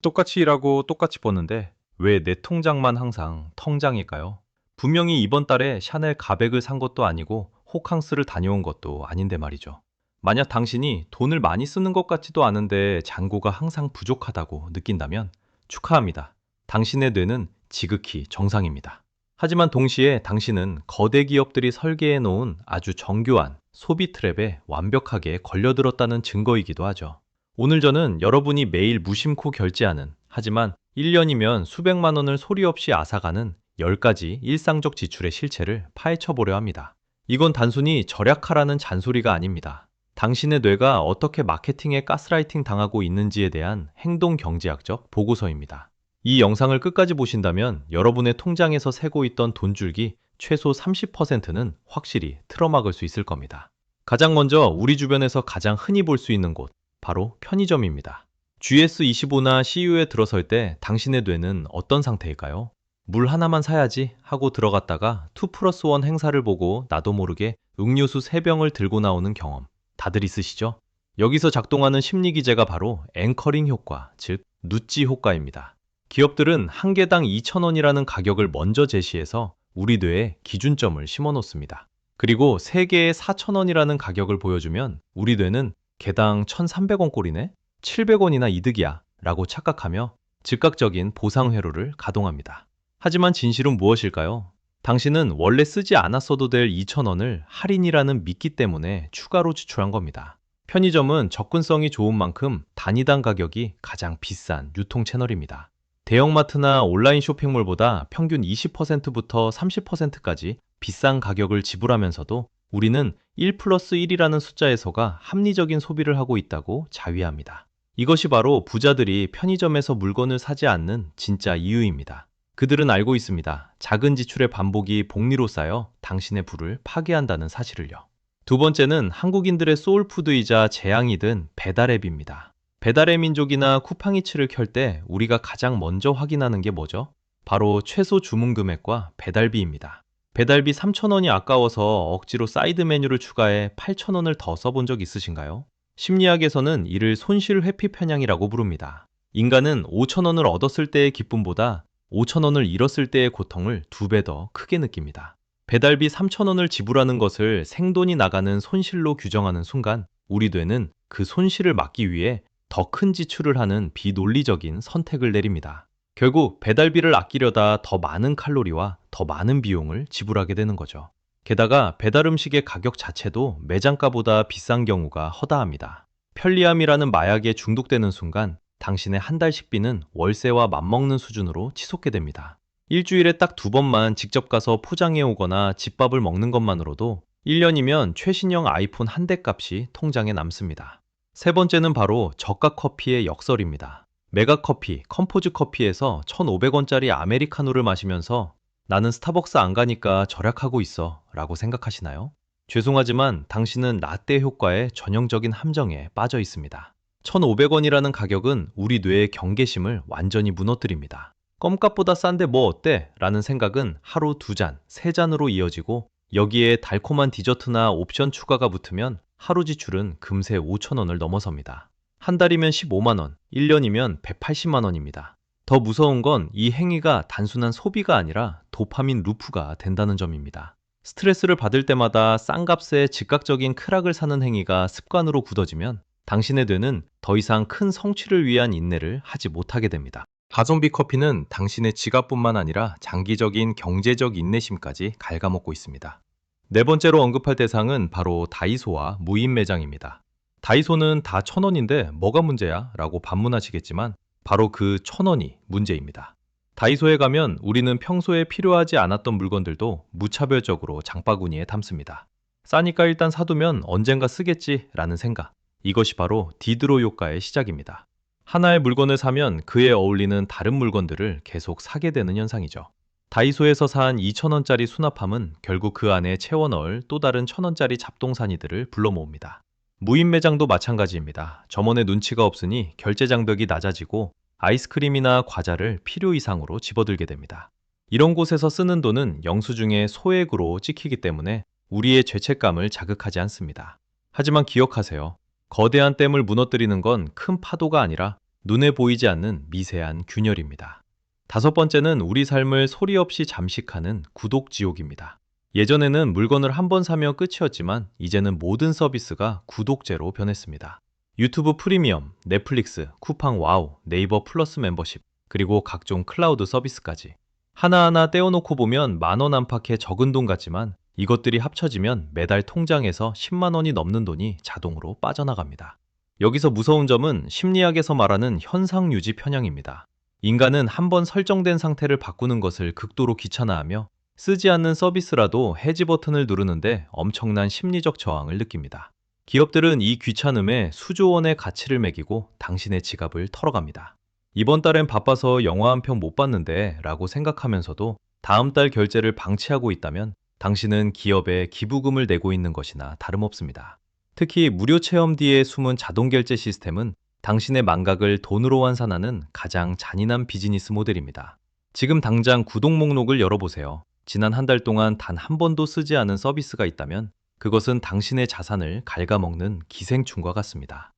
똑같이 일하고 똑같이 버는데 왜 내 통장만 항상 텅장일까요? 분명히 이번 달에 샤넬 가백을 산 것도 아니고 호캉스를 다녀온 것도 아닌데 말이죠. 만약 당신이 돈을 많이 쓰는 것 같지도 않은데 잔고가 항상 부족하다고 느낀다면 축하합니다. 당신의 뇌는 지극히 정상입니다. 하지만 동시에 당신은 거대 기업들이 설계해 놓은 아주 정교한 소비 트랩에 완벽하게 걸려들었다는 증거이기도 하죠. 오늘 저는 여러분이 매일 무심코 결제하는, 하지만 1년이면 수백만 원을 소리 없이 앗아가는 10가지 일상적 지출의 실체를 파헤쳐 보려 합니다. 이건 단순히 절약하라는 잔소리가 아닙니다. 당신의 뇌가 어떻게 마케팅에 가스라이팅 당하고 있는지에 대한 행동 경제학적 보고서입니다. 이 영상을 끝까지 보신다면 여러분의 통장에서 새고 있던 돈줄기 최소 30%는 확실히 틀어막을 수 있을 겁니다. 가장 먼저 우리 주변에서 가장 흔히 볼 수 있는 곳, 바로 편의점입니다. GS25나 CU에 들어설 때 당신의 뇌는 어떤 상태일까요? 물 하나만 사야지 하고 들어갔다가 2 플러스 1 행사를 보고 나도 모르게 음료수 3병을 들고 나오는 경험 다들 있으시죠? 여기서 작동하는 심리 기제가 바로 앵커링 효과, 즉 누찌 효과입니다. 기업들은 한 개당 2,000원이라는 가격을 먼저 제시해서 우리 뇌에 기준점을 심어 놓습니다. 그리고 3개에 4,000원이라는 가격을 보여주면 우리 뇌는 개당 1,300원 꼴이네? 700원이나 이득이야 라고 착각하며 즉각적인 보상 회로를 가동합니다. 하지만 진실은 무엇일까요? 당신은 원래 쓰지 않았어도 될 2,000원을 할인이라는 미끼 때문에 추가로 지출한 겁니다. 편의점은 접근성이 좋은 만큼 단위당 가격이 가장 비싼 유통 채널입니다. 대형마트나 온라인 쇼핑몰보다 평균 20%부터 30%까지 비싼 가격을 지불하면서도 우리는 1 플러스 1이라는 숫자에서가 합리적인 소비를 하고 있다고 자위합니다. 이것이 바로 부자들이 편의점에서 물건을 사지 않는 진짜 이유입니다. 그들은 알고 있습니다. 작은 지출의 반복이 복리로 쌓여 당신의 부를 파괴한다는 사실을요. 두 번째는 한국인들의 소울푸드이자 재앙이 든 배달앱입니다. 배달의 민족이나 쿠팡이츠를 켤 때 우리가 가장 먼저 확인하는 게 뭐죠? 바로 최소 주문 금액과 배달비입니다. 배달비 3,000원이 아까워서 억지로 사이드 메뉴를 추가해 8,000원을 더 써본 적 있으신가요? 심리학에서는 이를 손실 회피 편향이라고 부릅니다. 인간은 5,000원을 얻었을 때의 기쁨보다 5,000원을 잃었을 때의 고통을 2배 더 크게 느낍니다. 배달비 3,000원을 지불하는 것을 생돈이 나가는 손실로 규정하는 순간 우리 뇌는 그 손실을 막기 위해 더 큰 지출을 하는 비논리적인 선택을 내립니다. 결국 배달비를 아끼려다 더 많은 칼로리와 더 많은 비용을 지불하게 되는 거죠. 게다가 배달 음식의 가격 자체도 매장가보다 비싼 경우가 허다합니다. 편리함이라는 마약에 중독되는 순간 당신의 한 달 식비는 월세와 맞먹는 수준으로 치솟게 됩니다. 일주일에 딱 2번만 직접 가서 포장해 오거나 집밥을 먹는 것만으로도 1년이면 최신형 아이폰 한 대 값이 통장에 남습니다. 세 번째는 바로 저가 커피의 역설입니다. 메가커피, 컴포즈 커피에서 1,500원짜리 아메리카노를 마시면서 나는 스타벅스 안 가니까 절약하고 있어 라고 생각하시나요? 죄송하지만 당신은 라떼 효과의 전형적인 함정에 빠져 있습니다. 1,500원이라는 가격은 우리 뇌의 경계심을 완전히 무너뜨립니다. 껌값보다 싼데 뭐 어때? 라는 생각은 하루 2잔, 3잔으로 이어지고 여기에 달콤한 디저트나 옵션 추가가 붙으면 하루 지출은 금세 5,000원을 넘어섭니다. 한 달이면 15만 원, 1년이면 180만 원입니다. 더 무서운 건 이 행위가 단순한 소비가 아니라 도파민 루프가 된다는 점입니다. 스트레스를 받을 때마다 싼 값에 즉각적인 크락을 사는 행위가 습관으로 굳어지면 당신의 뇌는 더 이상 큰 성취를 위한 인내를 하지 못하게 됩니다. 가성비 커피는 당신의 지갑뿐만 아니라 장기적인 경제적 인내심까지 갉아먹고 있습니다. 네 번째로 언급할 대상은 바로 다이소와 무인 매장입니다. 다이소는 다 1,000원인데 뭐가 문제야? 라고 반문하시겠지만 바로 그 1,000원이 문제입니다. 다이소에 가면 우리는 평소에 필요하지 않았던 물건들도 무차별적으로 장바구니에 담습니다. 싸니까 일단 사두면 언젠가 쓰겠지 라는 생각. 이것이 바로 디드로 효과의 시작입니다. 하나의 물건을 사면 그에 어울리는 다른 물건들을 계속 사게 되는 현상이죠. 다이소에서 산 2,000원짜리 수납함은 결국 그 안에 채워 넣을 또 다른 1,000원짜리 잡동사니들을 불러 모읍니다. 무인 매장도 마찬가지입니다. 점원의 눈치가 없으니 결제 장벽이 낮아지고 아이스크림이나 과자를 필요 이상으로 집어들게 됩니다. 이런 곳에서 쓰는 돈은 영수증의 소액으로 찍히기 때문에 우리의 죄책감을 자극하지 않습니다. 하지만 기억하세요. 거대한 댐을 무너뜨리는 건 큰 파도가 아니라 눈에 보이지 않는 미세한 균열입니다. 다섯 번째는 우리 삶을 소리 없이 잠식하는 구독 지옥입니다. 예전에는 물건을 한 번 사면 끝이었지만 이제는 모든 서비스가 구독제로 변했습니다. 유튜브 프리미엄, 넷플릭스, 쿠팡 와우, 네이버 플러스 멤버십, 그리고 각종 클라우드 서비스까지. 하나하나 떼어놓고 보면 만원 안팎의 적은 돈 같지만 이것들이 합쳐지면 매달 통장에서 10만 원이 넘는 돈이 자동으로 빠져나갑니다. 여기서 무서운 점은 심리학에서 말하는 현상 유지 편향입니다. 인간은 한번 설정된 상태를 바꾸는 것을 극도로 귀찮아하며 쓰지 않는 서비스라도 해지 버튼을 누르는데 엄청난 심리적 저항을 느낍니다. 기업들은 이 귀찮음에 수조 원의 가치를 매기고 당신의 지갑을 털어갑니다. 이번 달엔 바빠서 영화 한 편 못 봤는데 라고 생각하면서도 다음 달 결제를 방치하고 있다면 당신은 기업에 기부금을 내고 있는 것이나 다름없습니다. 특히 무료 체험 뒤에 숨은 자동 결제 시스템은 당신의 망각을 돈으로 환산하는 가장 잔인한 비즈니스 모델입니다. 지금 당장 구독 목록을 열어보세요. 지난 한 달 동안 단 한 번도 쓰지 않은 서비스가 있다면 그것은 당신의 자산을 갉아먹는 기생충과 같습니다.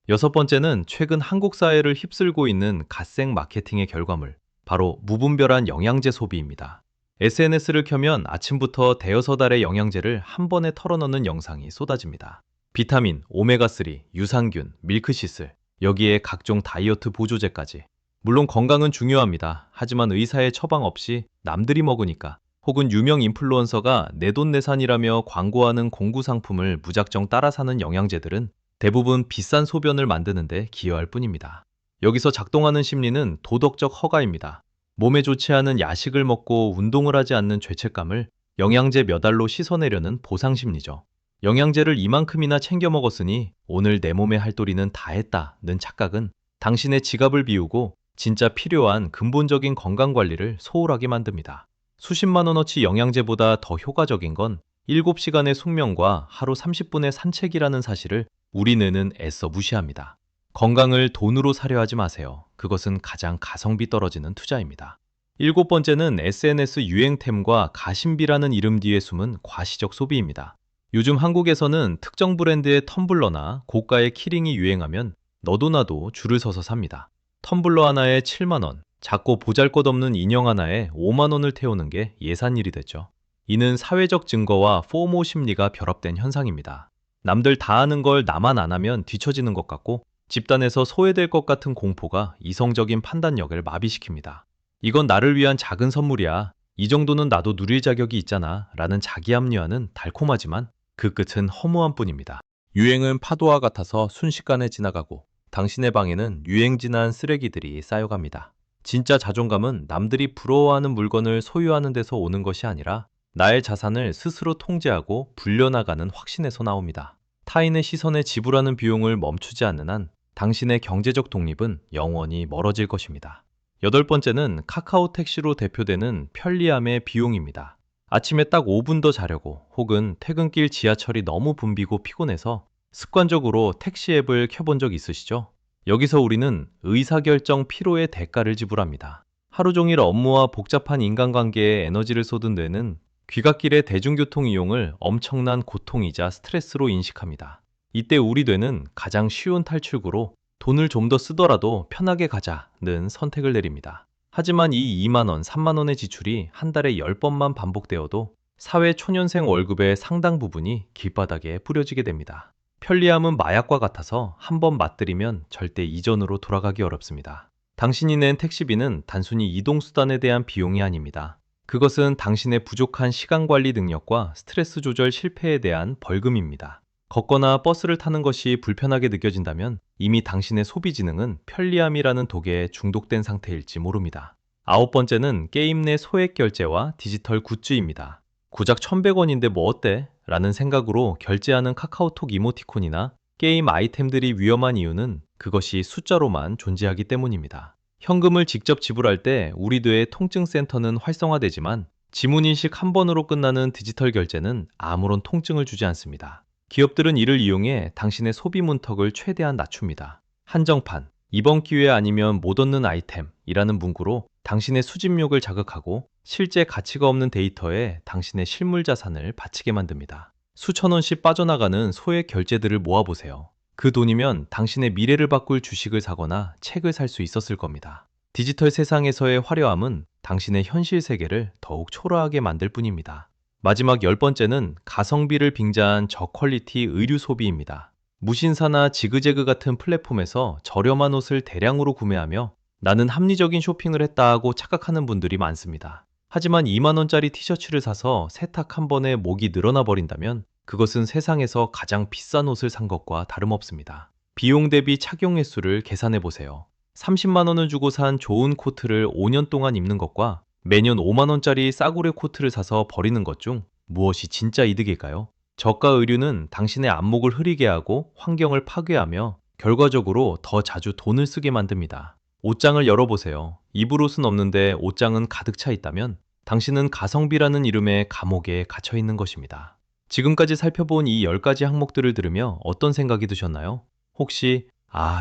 여섯 번째는 최근 한국 사회를 휩쓸고 있는 갓생 마케팅의 결과물, 바로 무분별한 영양제 소비입니다. SNS를 켜면 아침부터 대여섯 알의 영양제를 한 번에 털어넣는 영상이 쏟아집니다. 비타민, 오메가3, 유산균, 밀크시슬, 여기에 각종 다이어트 보조제까지. 물론 건강은 중요합니다. 하지만 의사의 처방 없이 남들이 먹으니까 혹은 유명 인플루언서가 내돈내산이라며 광고하는 공구 상품을 무작정 따라 사는 영양제들은 대부분 비싼 소변을 만드는데 기여할 뿐입니다. 여기서 작동하는 심리는 도덕적 허가입니다. 몸에 좋지 않은 야식을 먹고 운동을 하지 않는 죄책감을 영양제 몇 알로 씻어내려는 보상심리죠. 영양제를 이만큼이나 챙겨 먹었으니 오늘 내 몸의 할도리는 다 했다는 착각은 당신의 지갑을 비우고 진짜 필요한 근본적인 건강관리를 소홀하게 만듭니다. 수십만 원어치 영양제보다 더 효과적인 건 7시간의 숙면과 하루 30분의 산책이라는 사실을 우리 뇌는 애써 무시합니다. 건강을 돈으로 사려 하지 마세요. 그것은 가장 가성비 떨어지는 투자입니다. 일곱 번째는 SNS 유행템과 가심비라는 이름 뒤에 숨은 과시적 소비입니다. 요즘 한국에서는 특정 브랜드의 텀블러나 고가의 키링이 유행하면 너도 나도 줄을 서서 삽니다. 텀블러 하나에 7만 원, 작고 보잘것없는 인형 하나에 5만 원을 태우는 게 예산일이 됐죠. 이는 사회적 증거와 포모 심리가 결합된 현상입니다. 남들 다 하는 걸 나만 안 하면 뒤처지는 것 같고 집단에서 소외될 것 같은 공포가 이성적인 판단력을 마비시킵니다. 이건 나를 위한 작은 선물이야. 이 정도는 나도 누릴 자격이 있잖아. 라는 자기 합리화는 달콤하지만 그 끝은 허무한 뿐입니다. 유행은 파도와 같아서 순식간에 지나가고 당신의 방에는 유행진한 쓰레기들이 쌓여갑니다. 진짜 자존감은 남들이 부러워하는 물건을 소유하는 데서 오는 것이 아니라 나의 자산을 스스로 통제하고 불려나가는 확신에서 나옵니다. 타인의 시선에 지불하는 비용을 멈추지 않는 한 당신의 경제적 독립은 영원히 멀어질 것입니다. 여덟 번째는 카카오 택시로 대표되는 편리함의 비용입니다. 아침에 딱 5분 더 자려고 혹은 퇴근길 지하철이 너무 붐비고 피곤해서 습관적으로 택시 앱을 켜본 적 있으시죠? 여기서 우리는 의사결정 피로의 대가를 지불합니다. 하루 종일 업무와 복잡한 인간관계에 에너지를 쏟은 뇌는 귀갓길의 대중교통 이용을 엄청난 고통이자 스트레스로 인식합니다. 이때 우리 뇌는 가장 쉬운 탈출구로 돈을 좀 더 쓰더라도 편하게 가자는 선택을 내립니다. 하지만 이 2만 원, 3만 원의 지출이 한 달에 10번만 반복되어도 사회 초년생 월급의 상당 부분이 길바닥에 뿌려지게 됩니다. 편리함은 마약과 같아서 한번 맛들이면 절대 이전으로 돌아가기 어렵습니다. 당신이 낸 택시비는 단순히 이동수단에 대한 비용이 아닙니다. 그것은 당신의 부족한 시간관리 능력과 스트레스 조절 실패에 대한 벌금입니다. 걷거나 버스를 타는 것이 불편하게 느껴진다면 이미 당신의 소비 지능은 편리함이라는 독에 중독된 상태일지 모릅니다. 아홉 번째는 게임 내 소액 결제와 디지털 굿즈입니다. 고작 1,100원인데 뭐 어때? 라는 생각으로 결제하는 카카오톡 이모티콘이나 게임 아이템들이 위험한 이유는 그것이 숫자로만 존재하기 때문입니다. 현금을 직접 지불할 때 우리 뇌의 통증센터는 활성화되지만 지문인식 한 번으로 끝나는 디지털 결제는 아무런 통증을 주지 않습니다. 기업들은 이를 이용해 당신의 소비 문턱을 최대한 낮춥니다. 한정판, 이번 기회 아니면 못 얻는 아이템이라는 문구로 당신의 수집욕을 자극하고 실제 가치가 없는 데이터에 당신의 실물 자산을 바치게 만듭니다. 수천 원씩 빠져나가는 소액 결제들을 모아보세요. 그 돈이면 당신의 미래를 바꿀 주식을 사거나 책을 살 수 있었을 겁니다. 디지털 세상에서의 화려함은 당신의 현실 세계를 더욱 초라하게 만들 뿐입니다. 마지막 10번째는 가성비를 빙자한 저퀄리티 의류 소비입니다. 무신사나 지그재그 같은 플랫폼에서 저렴한 옷을 대량으로 구매하며 나는 합리적인 쇼핑을 했다 하고 착각하는 분들이 많습니다. 하지만 2만 원짜리 티셔츠를 사서 세탁 한 번에 목이 늘어나 버린다면 그것은 세상에서 가장 비싼 옷을 산 것과 다름없습니다. 비용 대비 착용 횟수를 계산해 보세요. 30만 원을 주고 산 좋은 코트를 5년 동안 입는 것과 매년 5만 원짜리 싸구려 코트를 사서 버리는 것 중 무엇이 진짜 이득일까요? 저가 의류는 당신의 안목을 흐리게 하고 환경을 파괴하며 결과적으로 더 자주 돈을 쓰게 만듭니다. 옷장을 열어보세요. 입을 옷은 없는데 옷장은 가득 차 있다면 당신은 가성비라는 이름의 감옥에 갇혀 있는 것입니다. 지금까지 살펴본 이 10가지 항목들을 들으며 어떤 생각이 드셨나요? 혹시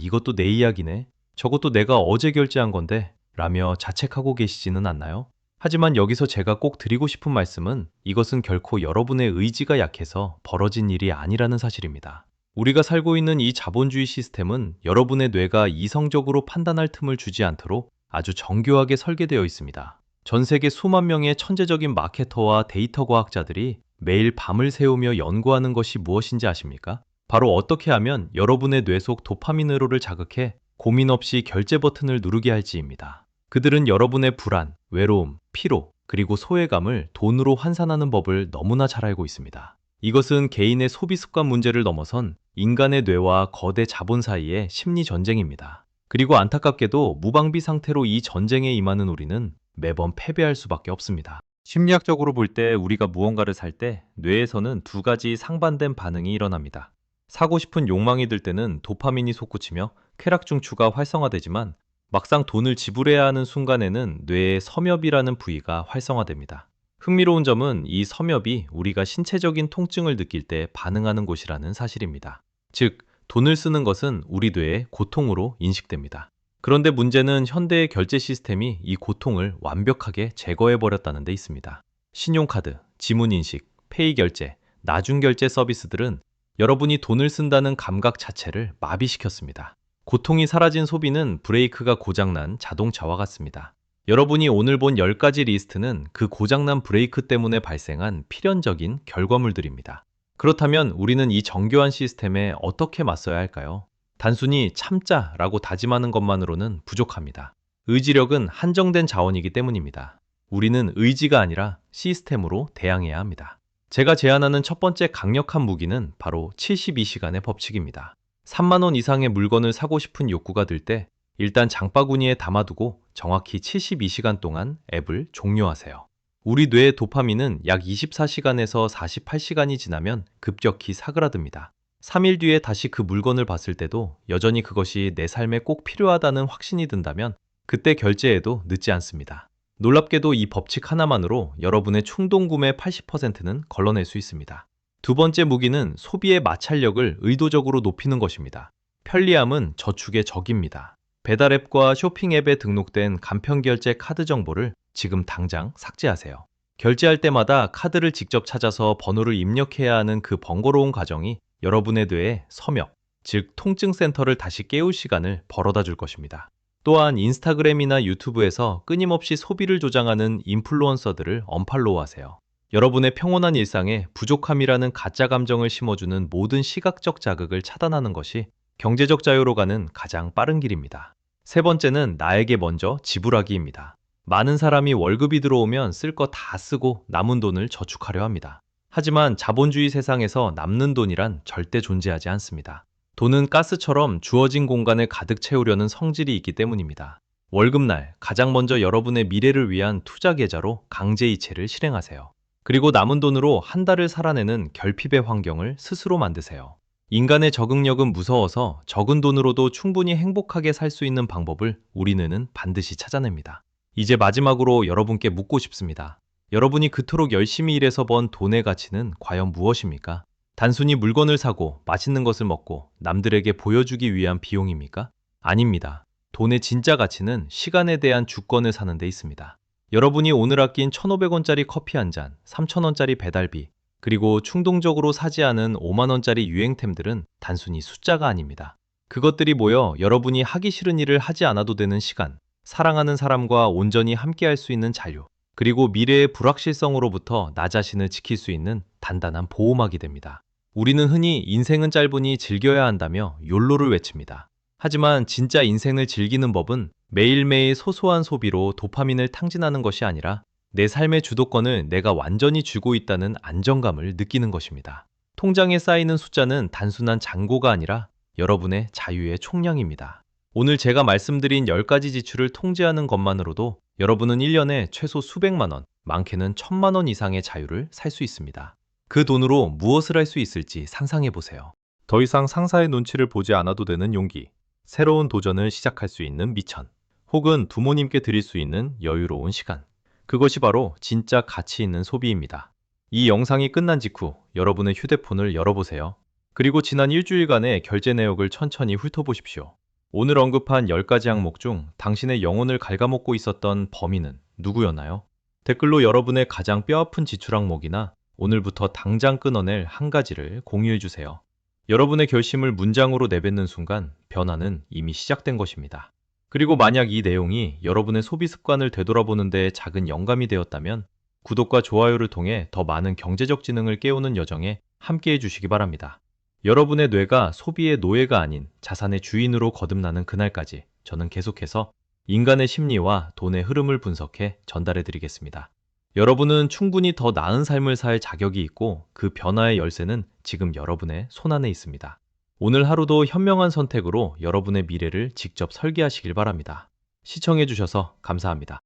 이것도 내 이야기네. 저것도 내가 어제 결제한 건데 라며 자책하고 계시지는 않나요? 하지만 여기서 제가 꼭 드리고 싶은 말씀은 이것은 결코 여러분의 의지가 약해서 벌어진 일이 아니라는 사실입니다. 우리가 살고 있는 이 자본주의 시스템은 여러분의 뇌가 이성적으로 판단할 틈을 주지 않도록 아주 정교하게 설계되어 있습니다. 전 세계 수만 명의 천재적인 마케터와 데이터 과학자들이 매일 밤을 새우며 연구하는 것이 무엇인지 아십니까? 바로 어떻게 하면 여러분의 뇌 속 도파민 회로를 자극해 고민 없이 결제 버튼을 누르게 할지입니다. 그들은 여러분의 불안, 외로움, 피로, 그리고 소외감을 돈으로 환산하는 법을 너무나 잘 알고 있습니다. 이것은 개인의 소비 습관 문제를 넘어선 인간의 뇌와 거대 자본 사이의 심리 전쟁입니다. 그리고 안타깝게도 무방비 상태로 이 전쟁에 임하는 우리는 매번 패배할 수밖에 없습니다. 심리학적으로 볼 때 우리가 무언가를 살 때 뇌에서는 두 가지 상반된 반응이 일어납니다. 사고 싶은 욕망이 들 때는 도파민이 솟구치며 쾌락중추가 활성화되지만 막상 돈을 지불해야 하는 순간에는 뇌의 섬엽이라는 부위가 활성화됩니다. 흥미로운 점은 이 섬엽이 우리가 신체적인 통증을 느낄 때 반응하는 곳이라는 사실입니다. 즉, 돈을 쓰는 것은 우리 뇌의 고통으로 인식됩니다. 그런데 문제는 현대의 결제 시스템이 이 고통을 완벽하게 제거해버렸다는 데 있습니다. 신용카드, 지문인식, 페이 결제, 나중 결제 서비스들은 여러분이 돈을 쓴다는 감각 자체를 마비시켰습니다. 고통이 사라진 소비는 브레이크가 고장난 자동차와 같습니다. 여러분이 오늘 본 10가지 리스트는 그 고장난 브레이크 때문에 발생한 필연적인 결과물들입니다. 그렇다면 우리는 이 정교한 시스템에 어떻게 맞서야 할까요? 단순히 참자라고 다짐하는 것만으로는 부족합니다. 의지력은 한정된 자원이기 때문입니다. 우리는 의지가 아니라 시스템으로 대항해야 합니다. 제가 제안하는 첫 번째 강력한 무기는 바로 72시간의 법칙입니다. 3만 원 이상의 물건을 사고 싶은 욕구가 들 때 일단 장바구니에 담아두고 정확히 72시간 동안 앱을 종료하세요. 우리 뇌의 도파민은 약 24시간에서 48시간이 지나면 급격히 사그라듭니다. 3일 뒤에 다시 그 물건을 봤을 때도 여전히 그것이 내 삶에 꼭 필요하다는 확신이 든다면 그때 결제해도 늦지 않습니다. 놀랍게도 이 법칙 하나만으로 여러분의 충동 구매 80%는 걸러낼 수 있습니다. 두 번째 무기는 소비의 마찰력을 의도적으로 높이는 것입니다. 편리함은 저축의 적입니다. 배달 앱과 쇼핑 앱에 등록된 간편 결제 카드 정보를 지금 당장 삭제하세요. 결제할 때마다 카드를 직접 찾아서 번호를 입력해야 하는 그 번거로운 과정이 여러분의 뇌에 섬역, 즉 통증 센터를 다시 깨울 시간을 벌어다 줄 것입니다. 또한 인스타그램이나 유튜브에서 끊임없이 소비를 조장하는 인플루언서들을 언팔로우하세요. 여러분의 평온한 일상에 부족함이라는 가짜 감정을 심어주는 모든 시각적 자극을 차단하는 것이 경제적 자유로 가는 가장 빠른 길입니다. 세 번째는 나에게 먼저 지불하기입니다. 많은 사람이 월급이 들어오면 쓸 거 다 쓰고 남은 돈을 저축하려 합니다. 하지만 자본주의 세상에서 남는 돈이란 절대 존재하지 않습니다. 돈은 가스처럼 주어진 공간을 가득 채우려는 성질이 있기 때문입니다. 월급날 가장 먼저 여러분의 미래를 위한 투자 계좌로 강제 이체를 실행하세요. 그리고 남은 돈으로 한 달을 살아내는 결핍의 환경을 스스로 만드세요. 인간의 적응력은 무서워서 적은 돈으로도 충분히 행복하게 살 수 있는 방법을 우리 뇌는 반드시 찾아냅니다. 이제 마지막으로 여러분께 묻고 싶습니다. 여러분이 그토록 열심히 일해서 번 돈의 가치는 과연 무엇입니까? 단순히 물건을 사고 맛있는 것을 먹고 남들에게 보여주기 위한 비용입니까? 아닙니다. 돈의 진짜 가치는 시간에 대한 주권을 사는 데 있습니다. 여러분이 오늘 아낀 1,500원짜리 커피 한 잔, 3,000원짜리 배달비, 그리고 충동적으로 사지 않은 5만 원짜리 유행템들은 단순히 숫자가 아닙니다. 그것들이 모여 여러분이 하기 싫은 일을 하지 않아도 되는 시간, 사랑하는 사람과 온전히 함께할 수 있는 자유, 그리고 미래의 불확실성으로부터 나 자신을 지킬 수 있는 단단한 보호막이 됩니다. 우리는 흔히 인생은 짧으니 즐겨야 한다며 욜로를 외칩니다. 하지만 진짜 인생을 즐기는 법은 매일매일 소소한 소비로 도파민을 탕진하는 것이 아니라 내 삶의 주도권을 내가 완전히 쥐고 있다는 안정감을 느끼는 것입니다. 통장에 쌓이는 숫자는 단순한 잔고가 아니라 여러분의 자유의 총량입니다. 오늘 제가 말씀드린 10가지 지출을 통제하는 것만으로도 여러분은 1년에 최소 수백만 원, 많게는 1,000만 원 이상의 자유를 살 수 있습니다. 그 돈으로 무엇을 할 수 있을지 상상해 보세요. 더 이상 상사의 눈치를 보지 않아도 되는 용기, 새로운 도전을 시작할 수 있는 미천, 혹은 부모님께 드릴 수 있는 여유로운 시간. 그것이 바로 진짜 가치 있는 소비입니다. 이 영상이 끝난 직후 여러분의 휴대폰을 열어보세요. 그리고 지난 일주일간의 결제 내역을 천천히 훑어보십시오. 오늘 언급한 10가지 항목 중 당신의 영혼을 갉아먹고 있었던 범인은 누구였나요? 댓글로 여러분의 가장 뼈아픈 지출 항목이나 오늘부터 당장 끊어낼 한 가지를 공유해 주세요. 여러분의 결심을 문장으로 내뱉는 순간 변화는 이미 시작된 것입니다. 그리고 만약 이 내용이 여러분의 소비 습관을 되돌아보는 데 작은 영감이 되었다면 구독과 좋아요를 통해 더 많은 경제적 지능을 깨우는 여정에 함께 해주시기 바랍니다. 여러분의 뇌가 소비의 노예가 아닌 자산의 주인으로 거듭나는 그날까지 저는 계속해서 인간의 심리와 돈의 흐름을 분석해 전달해 드리겠습니다. 여러분은 충분히 더 나은 삶을 살 자격이 있고 그 변화의 열쇠는 지금 여러분의 손안에 있습니다. 오늘 하루도 현명한 선택으로 여러분의 미래를 직접 설계하시길 바랍니다. 시청해 주셔서 감사합니다.